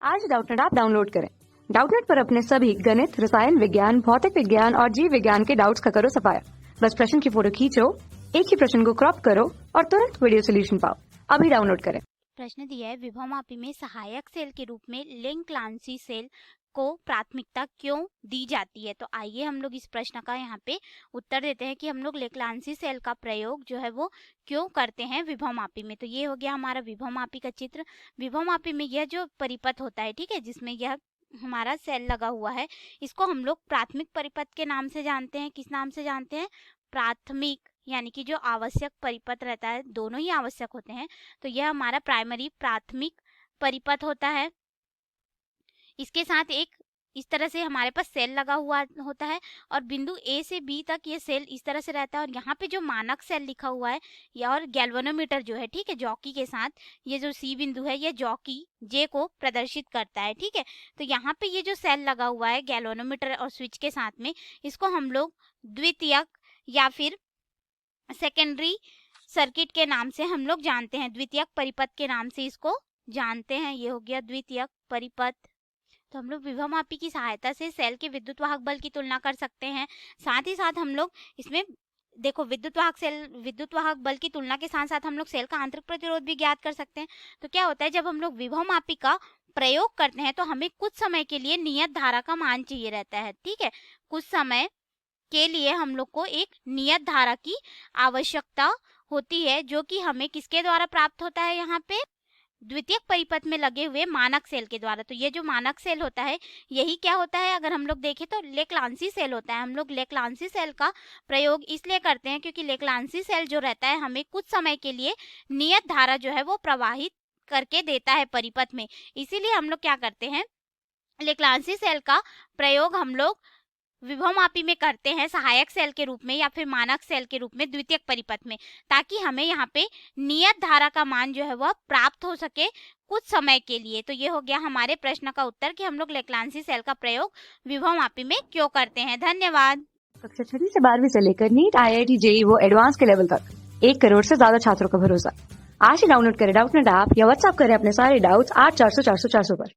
आज Doubtnut app download करें। Doubtnut पर अपने सभी गणित, रसायन विज्ञान, भौतिक विज्ञान और जीव विज्ञान के डाउट्स का करो सफाया। बस प्रश्न की फोटो खींचो, एक ही प्रश्न को क्रॉप करो और तुरंत वीडियो सोल्यूशन पाओ। अभी डाउनलोड करें। प्रश्न दिया है, विभवमापी में सहायक सेल के रूप में लेंक्लांसी सेल को प्राथमिकता क्यों दी जाती है। तो आइए हम लोग इस प्रश्न का यहाँ पे उत्तर देते हैं कि हम लोग लेंक्लांसी सेल का प्रयोग जो है वो क्यों करते हैं विभवमापी में। तो ये हो गया हमारा विभवमापी का चित्र। विभवमापी में यह जो परिपथ होता है, ठीक है, जिसमें यह हमारा सेल लगा हुआ है, इसको हम लोग प्राथमिक परिपथ के नाम से जानते हैं। किस नाम से जानते हैं? प्राथमिक, यानी कि जो आवश्यक परिपथ रहता है, दोनों ही आवश्यक होते हैं, तो यह हमारा प्राइमरी प्राथमिक परिपथ होता है। इसके साथ एक इस तरह से हमारे पास सेल लगा हुआ होता है और बिंदु ए से बी तक ये सेल इस तरह से रहता है। और यहाँ पे जो मानक सेल लिखा हुआ है या और गैल्वेनोमीटर जो है, ठीक है, जॉकी के साथ ये जो सी बिंदु है, ये जॉकी जे को प्रदर्शित करता है, ठीक है। तो यहाँ पे ये जो सेल लगा हुआ है गैल्वेनोमीटर और स्विच के साथ में, इसको हम लोग द्वितीयक या फिर सेकेंडरी सर्किट के नाम से हम लोग जानते हैं। द्वितीयक परिपथ के नाम से इसको जानते हैं। ये हो गया द्वितीयक परिपथ। तो हम लोग विभवमापी की सहायता से सेल के विद्युत वाहक बल की तुलना कर सकते हैं। साथ ही साथ हम लोग इसमें देखो विद्युत वाहक बल की तुलना के साथ साथ हम लोग सेल का आंतरिक प्रतिरोध भी ज्ञात कर सकते हैं। तो क्या होता है, जब हम लोग विभवमापी का प्रयोग करते हैं तो हमें कुछ समय के लिए नियत धारा का मान चाहिए रहता है, ठीक है। कुछ समय के लिए हम लोग को एक नियत धारा की आवश्यकता होती है, जो कि हमें किसके द्वारा प्राप्त होता है? यहाँ पे द्वितीयक परिपथ में लगे हुए मानक सेल के द्वारा। तो ये जो मानक सेल होता है, यही क्या होता है, अगर हम लोग देखें तो लेक्लांसी सेल होता है। हम लोग लेक्लांसी सेल का प्रयोग इसलिए करते हैं क्योंकि लेक्लांसी सेल जो रहता है हमें कुछ समय के लिए नियत धारा जो है वो प्रवाहित करके देता है परिपथ में। इसीलिए हम लोग क्या करते हैं, लेक्लांसी सेल का प्रयोग हम लोग विभवमापी में करते हैं, सहायक सेल के रूप में या फिर मानक सेल के रूप में द्वितीयक परिपथ में, ताकि हमें यहाँ पे नियत धारा का मान जो है वह प्राप्त हो सके कुछ समय के लिए। तो ये हो गया हमारे प्रश्न का उत्तर कि हम लोग लेक्लांसी सेल का प्रयोग विभवमापी में क्यों करते हैं। धन्यवाद। कक्षा 6 से 12वीं से लेकर नीट, IIT, JEE वो एडवांस के लेवल तक 1 करोड़ से ज्यादा छात्रों का भरोसा। आज ही डाउनलोड करें डाउटनेट ऐप या व्हाट्सएप करें अपने सारे डाउट्स 8400 400 400 पर।